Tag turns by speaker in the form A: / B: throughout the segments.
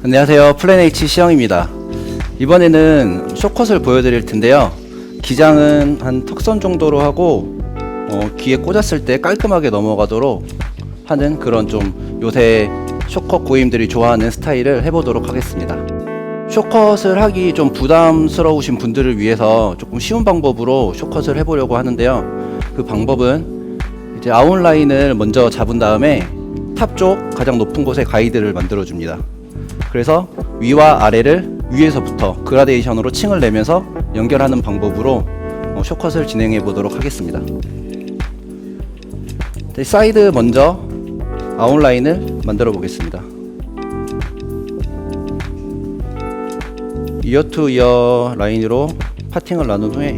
A: 안녕하세요, 플랜H 시영입니다. 이번에는 쇼컷을 보여드릴 텐데요. 기장은 한 턱선 정도로 하고 귀에 꽂았을 때 깔끔하게 넘어가도록 하는 그런 좀 요새 쇼컷 고임들이 좋아하는 스타일을 해보도록 하겠습니다. 쇼컷을 하기 좀 부담스러우신 분들을 위해서 조금 쉬운 방법으로 쇼컷을 해보려고 하는데요. 그 방법은 이제 아웃라인을 먼저 잡은 다음에 탑 쪽 가장 높은 곳에 가이드를 만들어 줍니다. 그래서 위와 아래를 위에서부터 그라데이션으로 층을 내면서 연결하는 방법으로 쇼컷을 진행해 보도록 하겠습니다. 사이드 먼저 아웃라인을 만들어 보겠습니다. 이어 투 이어 라인으로 파팅을 나눈 후에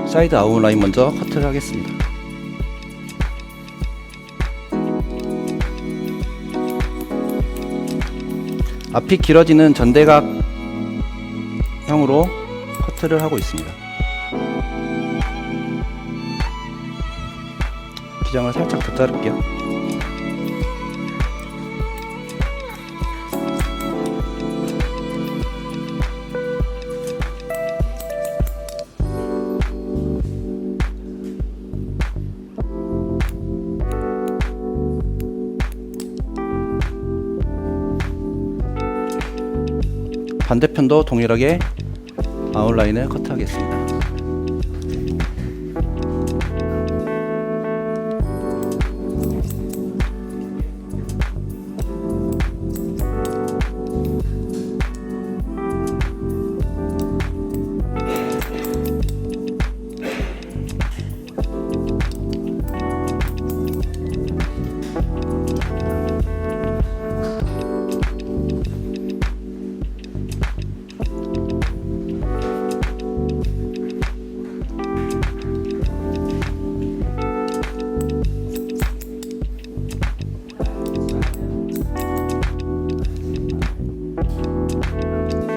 A: 사이드 아웃라인 먼저 커트를 하겠습니다. 앞이 길어지는 전대각형으로 커트를 하고 있습니다. 기장을 살짝 더 자를게요. 반대편도 동일하게 아웃라인을 커트하겠습니다.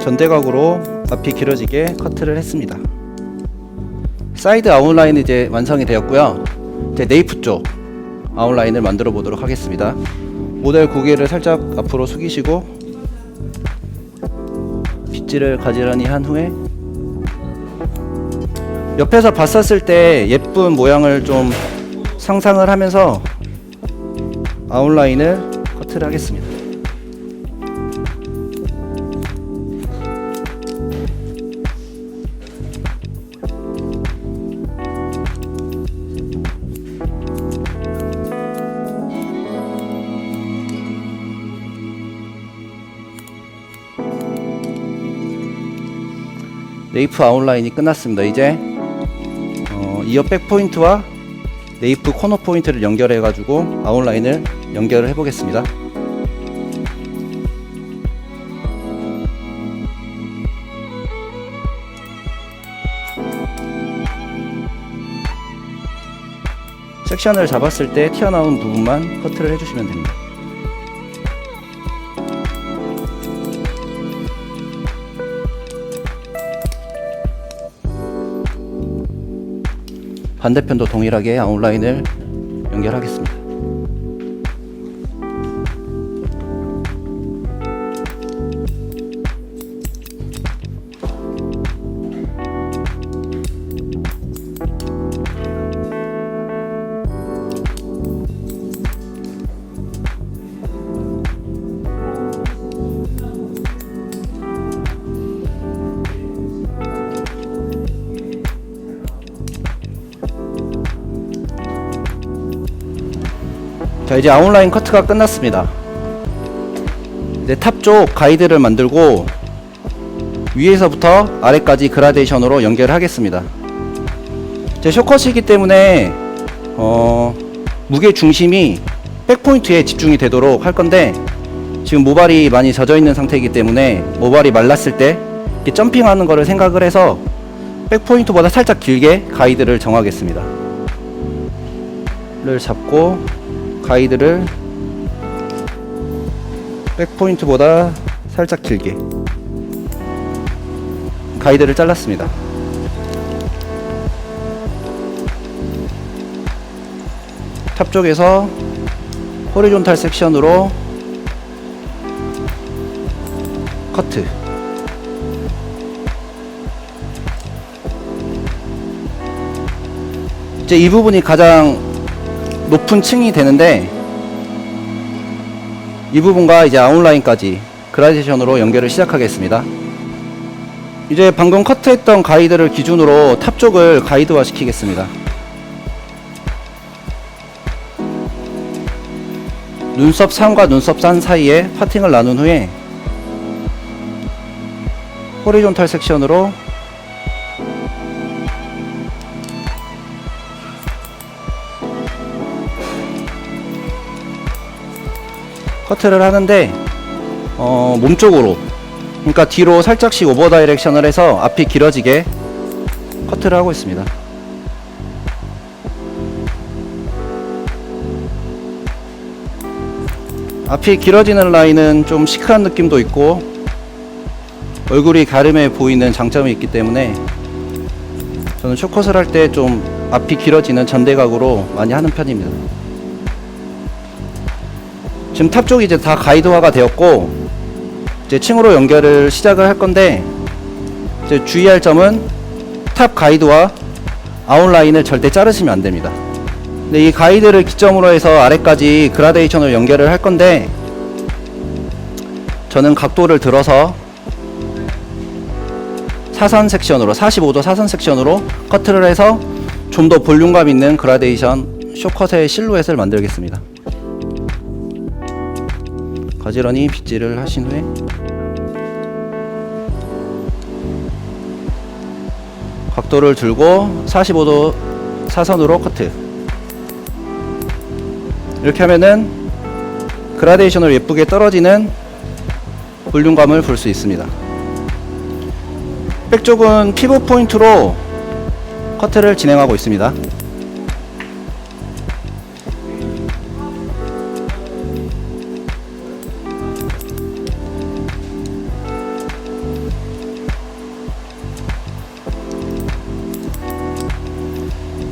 A: 전대각으로 앞이 길어지게 커트를 했습니다. 사이드 아웃라인은 이제 완성이 되었고요. 이제 네이프 쪽 아웃라인을 만들어 보도록 하겠습니다. 모델 고개를 살짝 앞으로 숙이시고 빗질을 가지런히 한 후에 옆에서 봤었을 때 예쁜 모양을 좀 상상을 하면서 아웃라인을 커트를 하겠습니다. 네이프 아웃라인이 끝났습니다. 이제 이어 백 포인트와 네이프 코너 포인트를 연결해 가지고 아웃라인을 연결을 해 보겠습니다. 섹션을 잡았을 때 튀어나온 부분만 커트를 해주시면 됩니다. 반대편도 동일하게 아웃라인을 연결하겠습니다. 자, 이제 아웃라인 커트가 끝났습니다. 이제 탑 쪽 가이드를 만들고 위에서부터 아래까지 그라데이션으로 연결하겠습니다. 제 쇼컷이기 때문에 무게 중심이 백포인트에 집중이 되도록 할 건데 지금 모발이 많이 젖어 있는 상태이기 때문에 모발이 말랐을 때 이렇게 점핑하는 거를 생각을 해서 백포인트보다 살짝 길게 가이드를 정하겠습니다. 를 잡고 가이드를 백포인트보다 살짝 길게 가이드를 잘랐습니다. 탑 쪽에서 호리존탈 섹션으로 커트. 이제 이 부분이 가장 높은 층이 되는데, 이 부분과 이제 아웃라인까지 그라데이션으로 연결을 시작하겠습니다. 이제 방금 커트했던 가이드를 기준으로 탑 쪽을 가이드화 시키겠습니다. 눈썹 산과 눈썹 산 사이에 파팅을 나눈 후에 호리존탈 섹션으로 커트를 하는데 몸쪽으로, 그러니까 뒤로 살짝씩 오버 다이렉션을 해서 앞이 길어지게 커트를 하고 있습니다. 앞이 길어지는 라인은 좀 시크한 느낌도 있고 얼굴이 가름해 보이는 장점이 있기 때문에 저는 숏컷을 할 때 좀 앞이 길어지는 전대각으로 많이 하는 편입니다. 지금 탑 쪽이 이제 다 가이드화가 되었고 이제 층으로 연결을 시작을 할 건데, 이제 주의할 점은 탑 가이드와 아웃라인을 절대 자르시면 안 됩니다. 근데 이 가이드를 기점으로 해서 아래까지 그라데이션을 연결을 할 건데, 저는 각도를 들어서 사선 섹션으로 45도 사선 섹션으로 커트를 해서 좀 더 볼륨감 있는 그라데이션 숏컷의 실루엣을 만들겠습니다. 가지런히 빗질을 하신 후에 각도를 들고 45도 사선으로 커트. 이렇게 하면은 그라데이션으로 예쁘게 떨어지는 볼륨감을 볼 수 있습니다. 백 쪽은 피벗 포인트로 커트를 진행하고 있습니다.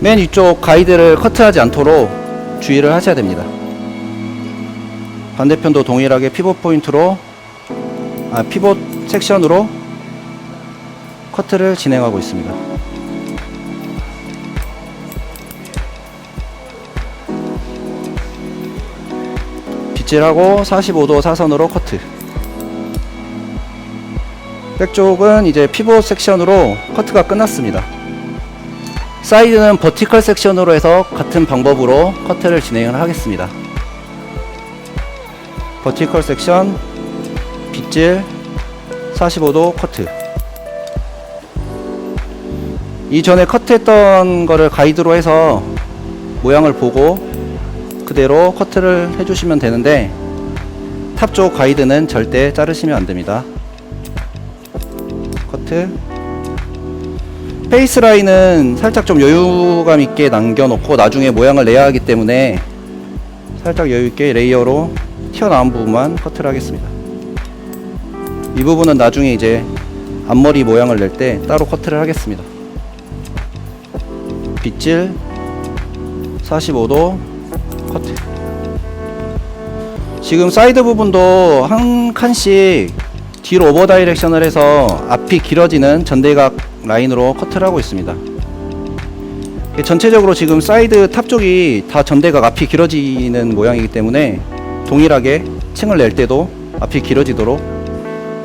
A: 맨 위쪽 가이드를 커트하지 않도록 주의를 하셔야 됩니다. 반대편도 동일하게 피벗 포인트로 피벗 섹션으로 커트를 진행하고 있습니다. 빗질하고 45도 사선으로 커트. 백쪽은 이제 피벗 섹션으로 커트가 끝났습니다. 사이드는 버티컬 섹션으로 해서 같은 방법으로 커트를 진행을 하겠습니다. 버티컬 섹션, 빗질, 45도 커트. 이전에 커트했던 거를 가이드로 해서 모양을 보고 그대로 커트를 해주시면 되는데, 탑 쪽 가이드는 절대 자르시면 안됩니다. 커트. 페이스 라인은 살짝 좀 여유감 있게 남겨놓고 나중에 모양을 내야 하기 때문에 살짝 여유있게 레이어로 튀어나온 부분만 커트를 하겠습니다. 이 부분은 나중에 이제 앞머리 모양을 낼 때 따로 커트를 하겠습니다. 빗질 45도 커트. 지금 사이드 부분도 한 칸씩 뒤로 오버 다이렉션을 해서 앞이 길어지는 전대각 라인으로 커트를 하고 있습니다. 전체적으로 지금 사이드 탑 쪽이 다 전대각 앞이 길어지는 모양이기 때문에 동일하게 층을 낼 때도 앞이 길어지도록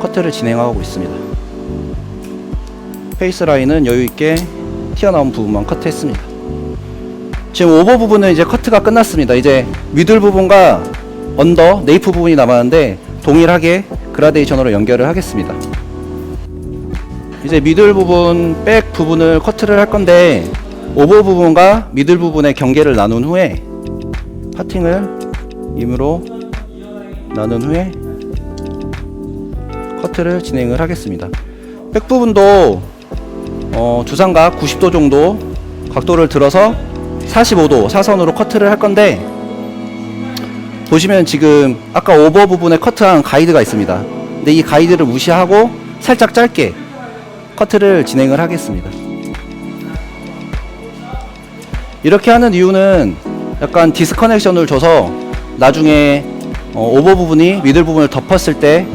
A: 커트를 진행하고 있습니다. 페이스 라인은 여유있게 튀어나온 부분만 커트했습니다. 지금 오버 부분은 이제 커트가 끝났습니다. 이제 미들 부분과 언더, 네이프 부분이 남았는데 동일하게 그라데이션으로 연결을 하겠습니다. 이제 미들 부분, 백 부분을 커트를 할 건데, 오버 부분과 미들 부분의 경계를 나눈 후에 파팅을 임으로 나눈 후에 커트를 진행을 하겠습니다. 백 부분도 주상각 90도 정도 각도를 들어서 45도 사선으로 커트를 할 건데, 보시면 지금 아까 오버 부분에 커트한 가이드가 있습니다. 근데 이 가이드를 무시하고 살짝 짧게 커트를 진행을 하겠습니다. 이렇게 하는 이유는 약간 디스커넥션을 줘서 나중에 오버 부분이 미들 부분을 덮었을 때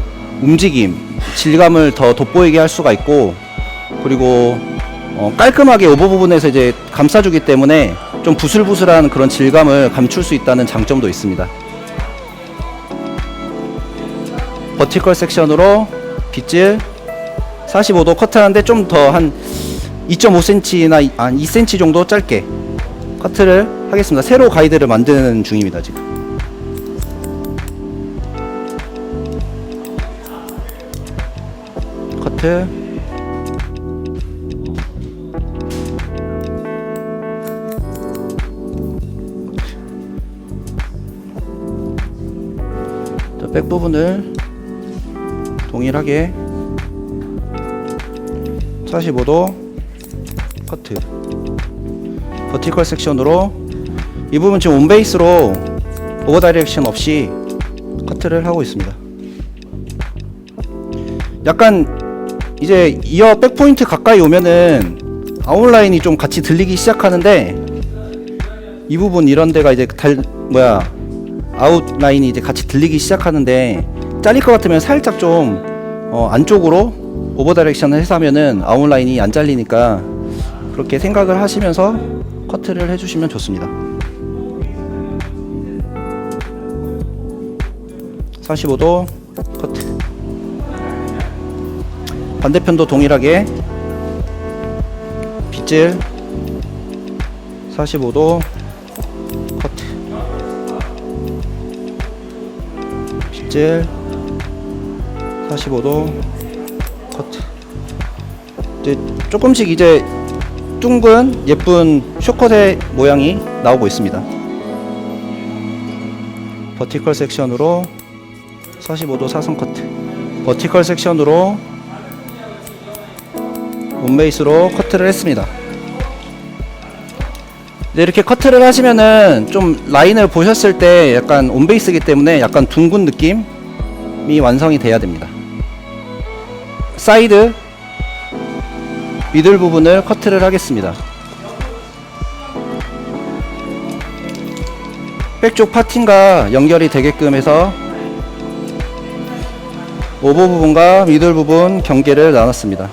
A: 움직임, 질감을 더 돋보이게 할 수가 있고, 그리고 깔끔하게 오버 부분에서 이제 감싸주기 때문에 좀 부슬부슬한 그런 질감을 감출 수 있다는 장점도 있습니다. 버티컬 섹션으로 빗질 45도 커트하는데 좀 더 한 2.5cm나 한 2cm 정도 짧게 커트를 하겠습니다. 새로 가이드를 만드는 중입니다. 지금 커트, 백 부분을 동일하게 45도 커트, 버티컬 섹션으로 이 부분 지금 온베이스로 오버 다이렉션 없이 커트를 하고 있습니다. 약간 이제 이어 백 포인트 가까이 오면은 아웃라인이 좀 같이 들리기 시작하는데, 이 부분 이런 데가 이제 아웃라인이 이제 같이 들리기 시작하는데, 잘릴 것 같으면 살짝 좀 안쪽으로 오버 다이렉션을 해서 하면은 아웃라인이 안 잘리니까 그렇게 생각을 하시면서 커트를 해주시면 좋습니다. 45도 커트, 반대편도 동일하게 빗질 45도 커트, 빗질 45도 커트. 이제 조금씩 이제 둥근 예쁜 쇼컷의 모양이 나오고 있습니다. 버티컬 섹션으로 45도 사선 커트, 버티컬 섹션으로 온베이스로 커트를 했습니다. 이렇게 커트를 하시면은 좀 라인을 보셨을 때 약간 온베이스이기 때문에 약간 둥근 느낌이 완성이 돼야 됩니다. 사이드 미들 부분을 커트를 하겠습니다. 백쪽 파팅과 연결이 되게끔 해서 오버 부분과 미들 부분 경계를 나눴습니다.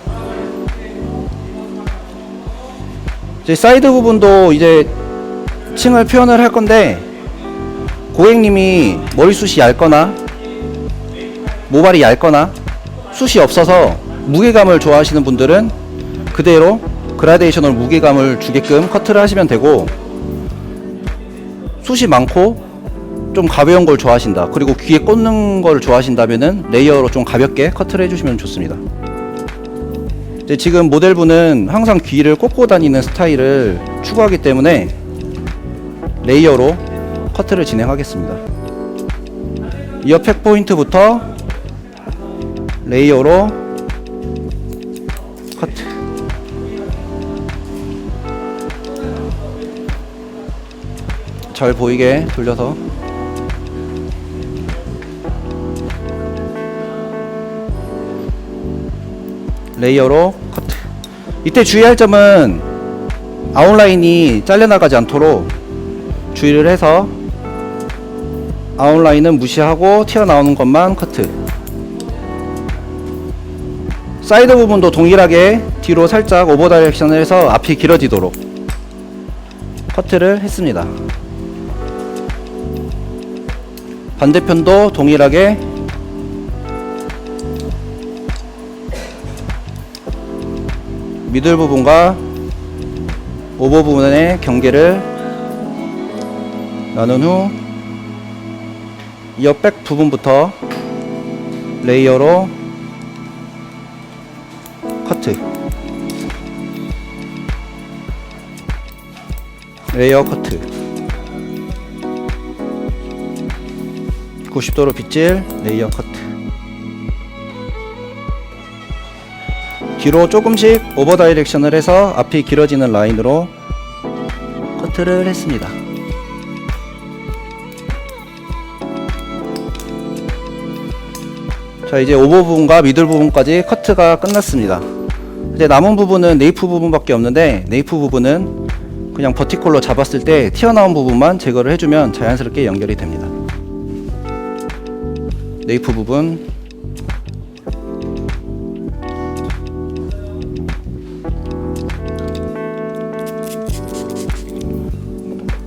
A: 이제 사이드 부분도 이제 층을 표현을 할 건데, 고객님이 머리숱이 얇거나 모발이 얇거나 숱이 없어서 무게감을 좋아하시는 분들은 그대로 그라데이션으로 무게감을 주게끔 커트를 하시면 되고, 숱이 많고 좀 가벼운 걸 좋아하신다, 그리고 귀에 꽂는 걸 좋아하신다면은 레이어로 좀 가볍게 커트를 해주시면 좋습니다. 이제 지금 모델분은 항상 귀를 꽂고 다니는 스타일을 추구하기 때문에 레이어로 커트를 진행하겠습니다. 이어 팩 포인트부터 레이어로 커트, 잘 보이게 돌려서 레이어로 커트. 이때 주의할 점은 아웃라인이 잘려나가지 않도록 주의를 해서 아웃라인은 무시하고 튀어나오는 것만 커트. 사이드 부분도 동일하게 뒤로 살짝 오버 다이렉션을 해서 앞이 길어지도록 커트를 했습니다. 반대편도 동일하게 미들 부분과 오버 부분의 경계를 나눈 후 이어 백 부분부터 레이어로 커트, 레이어 커트, 90도로 빗질, 레이어 커트. 뒤로 조금씩 오버 다이렉션을 해서 앞이 길어지는 라인으로 커트를 했습니다. 자, 이제 오버 부분과 미들 부분까지 커트가 끝났습니다. 이제 남은 부분은 네이프 부분밖에 없는데, 네이프 부분은 그냥 버티컬로 잡았을 때 튀어나온 부분만 제거를 해주면 자연스럽게 연결이 됩니다. 네이프 부분,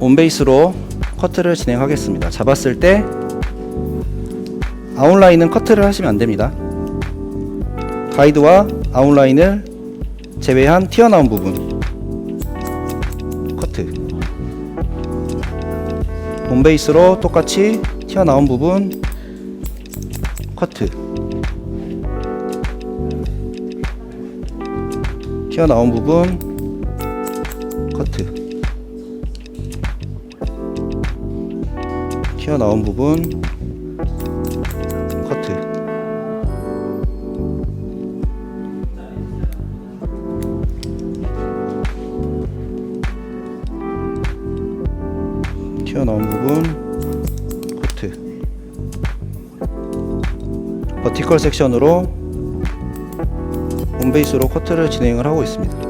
A: 온베이스로 커트를 진행하겠습니다. 잡았을 때 아웃라인은 커트를 하시면 안됩니다. 가이드와 아웃라인을 제외한 튀어나온 부분 커트, 온베이스로 똑같이 튀어나온 부분 커트, 튀어나온 부분 커트, 튀어나온 부분 커트, 튀어나온 부분 커트. 버티컬 섹션으로 온베이스로 커트를 진행을 하고 있습니다.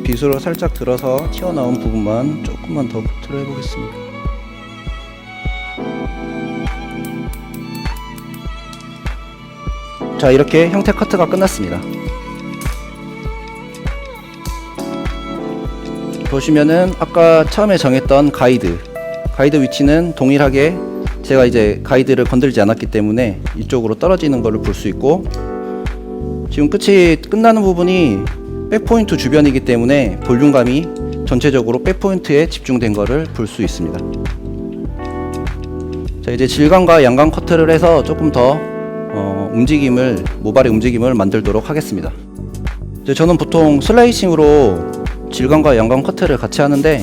A: 빗으로 살짝 들어서 튀어나온 부분만 조금만 더 커트를 해보겠습니다. 자, 이렇게 형태 커트가 끝났습니다. 보시면은 아까 처음에 정했던 가이드 위치는 동일하게 제가 이제 가이드를 건들지 않았기 때문에 이쪽으로 떨어지는 것을 볼 수 있고, 지금 끝이 끝나는 부분이 백포인트 주변이기 때문에 볼륨감이 전체적으로 백포인트에 집중된 것을 볼 수 있습니다. 자, 이제 질감과 양감 커트를 해서 조금 더 모발의 움직임을 만들도록 하겠습니다. 이제 저는 보통 슬라이싱으로 질감과 양감 커트를 같이 하는데,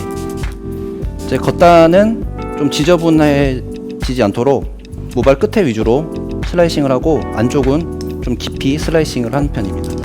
A: 이제 겉단은 좀 지저분해지지 않도록 모발 끝에 위주로 슬라이싱을 하고, 안쪽은 좀 깊이 슬라이싱을 하는 편입니다.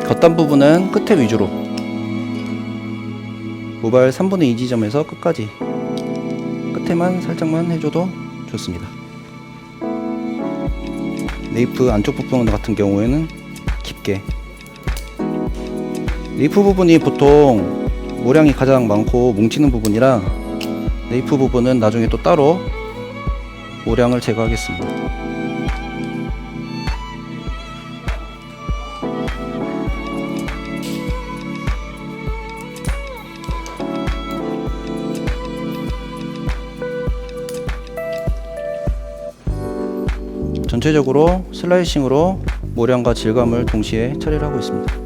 A: 겉단 부분은 끝에 위주로 모발 3분의 2 지점에서 끝까지 끝에만 살짝만 해줘도 좋습니다. 네이프 안쪽 부분 같은 경우에는 깊게, 네이프 부분이 보통 모량이 가장 많고 뭉치는 부분이라 네이프 부분은 나중에 또 따로 모량을 제거하겠습니다. 전체적으로 슬라이싱으로 모량과 질감을 동시에 처리를 하고 있습니다.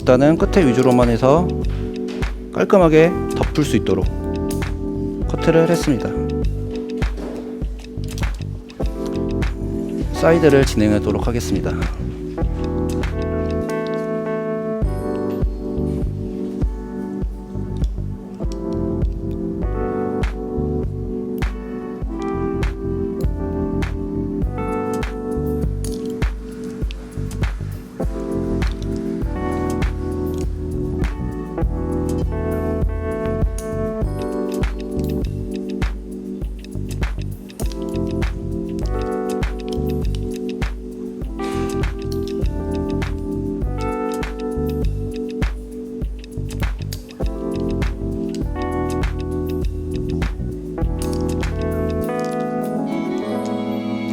A: 겉단은 끝에 위주로만 해서 깔끔하게 덮을 수 있도록 커트를 했습니다. 사이드를 진행하도록 하겠습니다.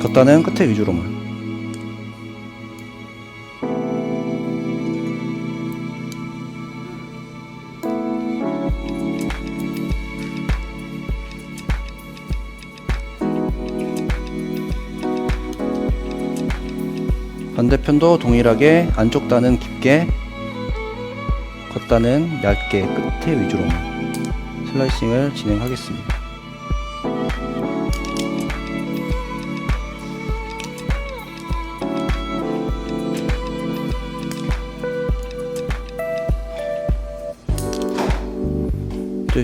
A: 겉단은 끝에 위주로만. 반대편도 동일하게 안쪽 단은 깊게, 겉단은 얇게 끝에 위주로만 슬라이싱을 진행하겠습니다.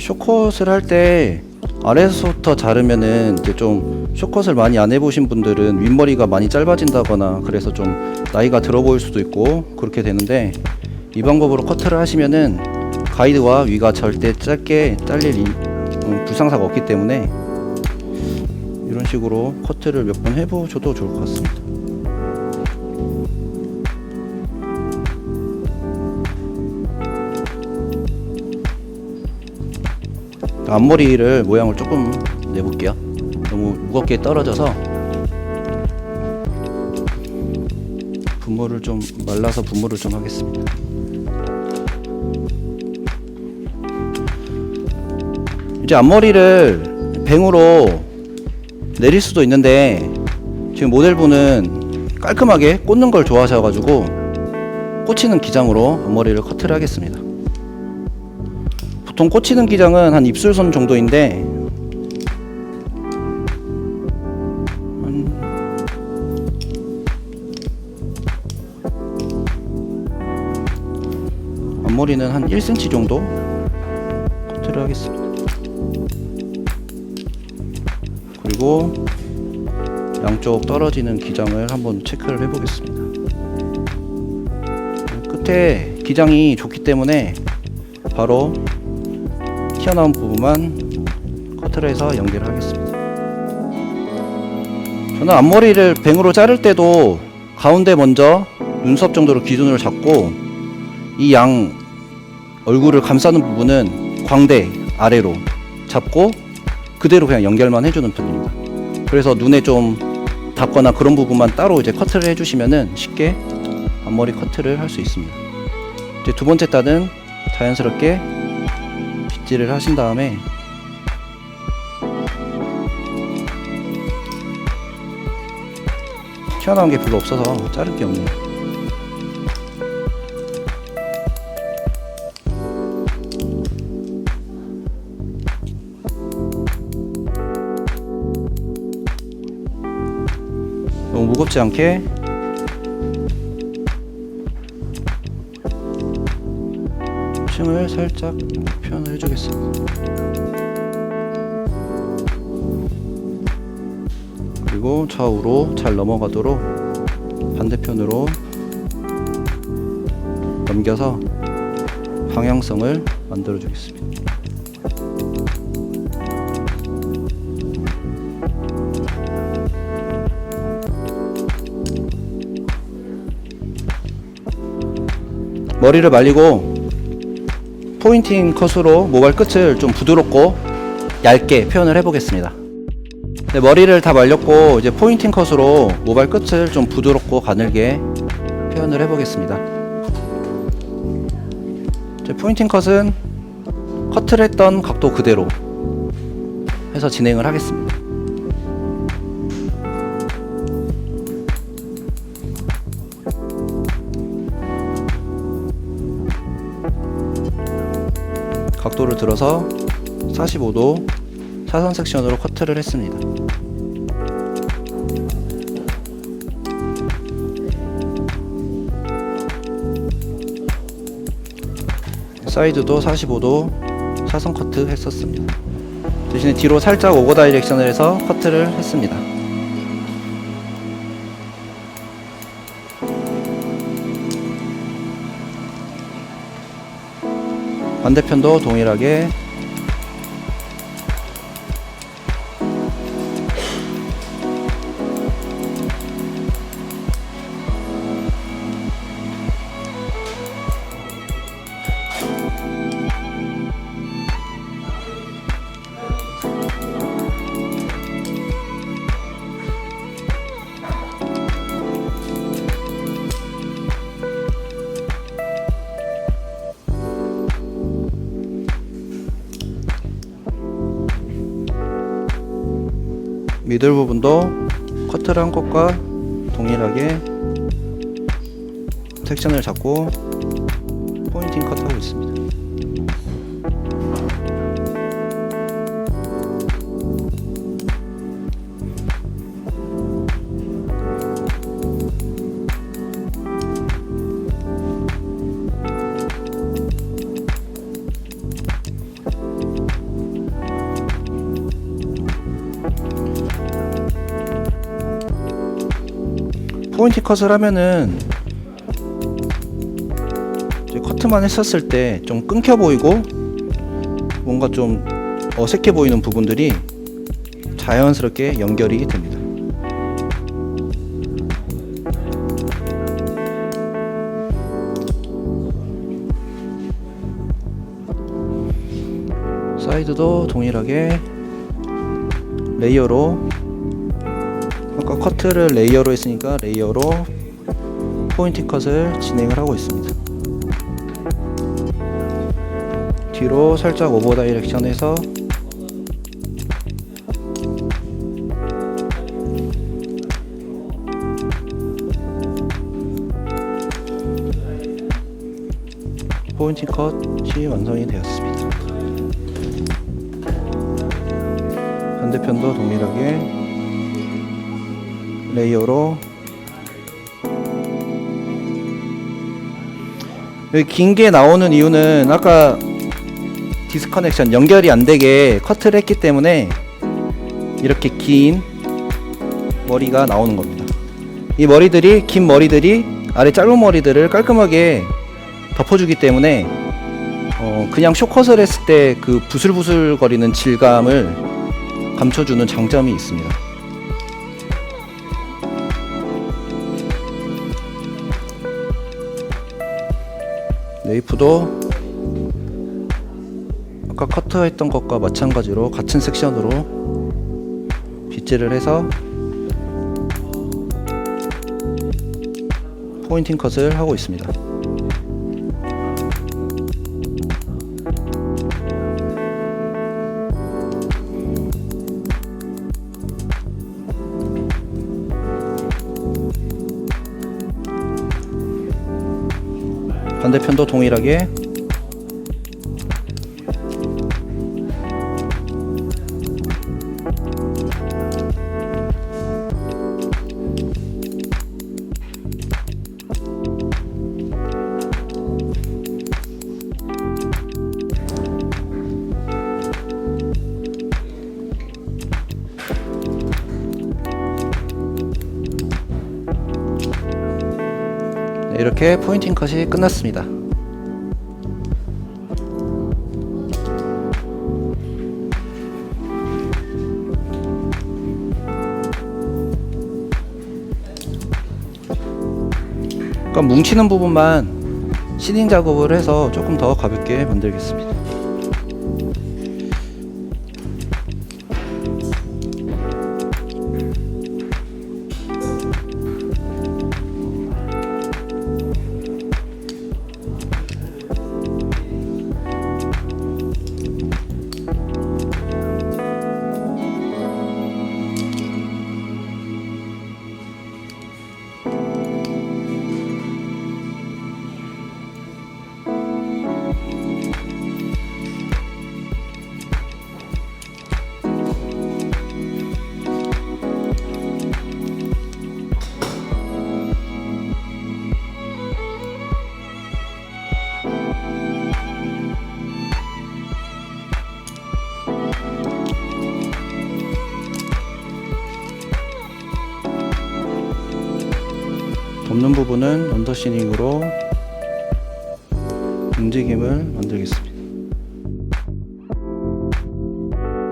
A: 쇼컷을 할 때 아래에서부터 자르면은 이제 좀 쇼컷을 많이 안 해보신 분들은 윗머리가 많이 짧아진다거나 그래서 좀 나이가 들어 보일 수도 있고 그렇게 되는데, 이 방법으로 커트를 하시면은 가이드와 위가 절대 짧게 잘릴 불상사가 없기 때문에 이런 식으로 커트를 몇 번 해보셔도 좋을 것 같습니다. 앞머리를 모양을 조금 내볼게요. 너무 무겁게 떨어져서 분무를 좀 말라서 분무를 좀 하겠습니다. 이제 앞머리를 뱅으로 내릴 수도 있는데 지금 모델분은 깔끔하게 꽂는 걸 좋아하셔가지고 꽂히는 기장으로 앞머리를 커트를 하겠습니다. 보통 꽂히는 기장은 한 입술선 정도인데 앞머리는 한 1cm 정도 커트를 하겠습니다. 그리고 양쪽 떨어지는 기장을 한번 체크를 해보겠습니다. 끝에 기장이 좋기 때문에 바로 튀어나온 부분만 커트를 해서 연결을 하겠습니다. 저는 앞머리를 뱅으로 자를 때도 가운데 먼저 눈썹 정도로 기준으로 잡고 이 양 얼굴을 감싸는 부분은 광대 아래로 잡고 그대로 그냥 연결만 해주는 편입니다. 그래서 눈에 좀 닿거나 그런 부분만 따로 이제 커트를 해주시면은 쉽게 앞머리 커트를 할 수 있습니다. 이제 두 번째 단은 자연스럽게 빗질을 하신 다음에 튀어나온 게 별로 없어서 자를 게 없네요. 너무 무겁지 않게 층을 살짝 표현을 해주겠습니다. 그리고 좌우로 잘 넘어가도록 반대편으로 넘겨서 방향성을 만들어 주겠습니다. 머리를 말리고 포인팅 컷으로 모발 끝을 좀 부드럽고 얇게 표현을 해보겠습니다. 네, 머리를 다 말렸고 이제 포인팅 컷으로 모발 끝을 좀 부드럽고 가늘게 표현을 해보겠습니다. 이제 포인팅 컷은 커트를 했던 각도 그대로 해서 진행을 하겠습니다. 각도를 들어서 45도 사선 섹션으로 커트를 했습니다. 사이드도 45도 사선 커트 했었습니다. 대신에 뒤로 살짝 오버 다이렉션을 해서 커트를 했습니다. 반대편도 동일하게 미들 부분도 커트를 한 것과 동일하게 섹션을 잡고 포인팅 컷하고 있습니다. 포인팅 컷을 하면은 이제 커트만 했었을 때 좀 끊겨 보이고 뭔가 좀 어색해 보이는 부분들이 자연스럽게 연결이 됩니다. 사이드도 동일하게 레이어로, 아까 커트를 레이어로 했으니까 레이어로 포인팅 컷을 진행을 하고 있습니다. 뒤로 살짝 오버 다이렉션에서 포인팅 컷이 완성이 되었습니다. 반대편도 동일하게 레이어로. 여기 긴 게 나오는 이유는 아까 디스커넥션 연결이 안 되게 커트를 했기 때문에 이렇게 긴 머리가 나오는 겁니다. 이 머리들이, 긴 머리들이 아래 짧은 머리들을 깔끔하게 덮어주기 때문에 그냥 숏컷을 했을 때 그 부슬부슬 거리는 질감을 감춰주는 장점이 있습니다. 네이프도 아까 커트했던 것과 마찬가지로 같은 섹션으로 빗질을 해서 포인팅 컷을 하고 있습니다. 반대편도 동일하게 이렇게 포인팅 컷이 끝났습니다. 그러니까 뭉치는 부분만 시딩 작업을 해서 조금 더 가볍게 만들겠습니다. 없는 부분은 언더시닝으로 움직임을 만들겠습니다.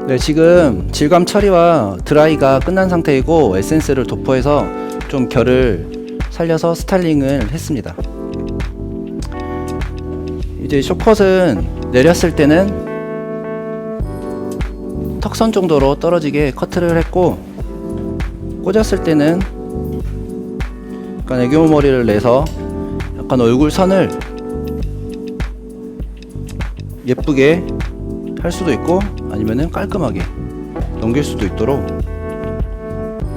A: 네, 지금 질감 처리와 드라이가 끝난 상태이고 에센스를 도포해서 좀 결을 살려서 스타일링을 했습니다. 이제 쇼컷은 내렸을 때는 턱선 정도로 떨어지게 커트를 했고, 꽂았을 때는 약간 애교 머리를 내서 약간 얼굴 선을 예쁘게 할 수도 있고 아니면은 깔끔하게 넘길 수도 있도록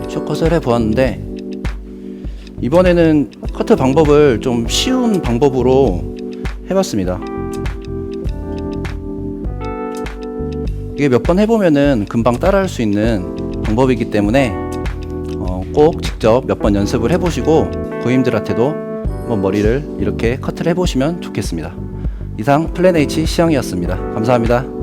A: 쇼컷을 해 보았는데, 이번에는 커트 방법을 좀 쉬운 방법으로 해봤습니다. 이게 몇 번 해보면은 금방 따라할 수 있는 방법이기 때문에 꼭 직접 몇 번 연습을 해보시고 고객님들한테도 한번 머리를 이렇게 커트를 해보시면 좋겠습니다. 이상 플랜 H 시영이었습니다. 감사합니다.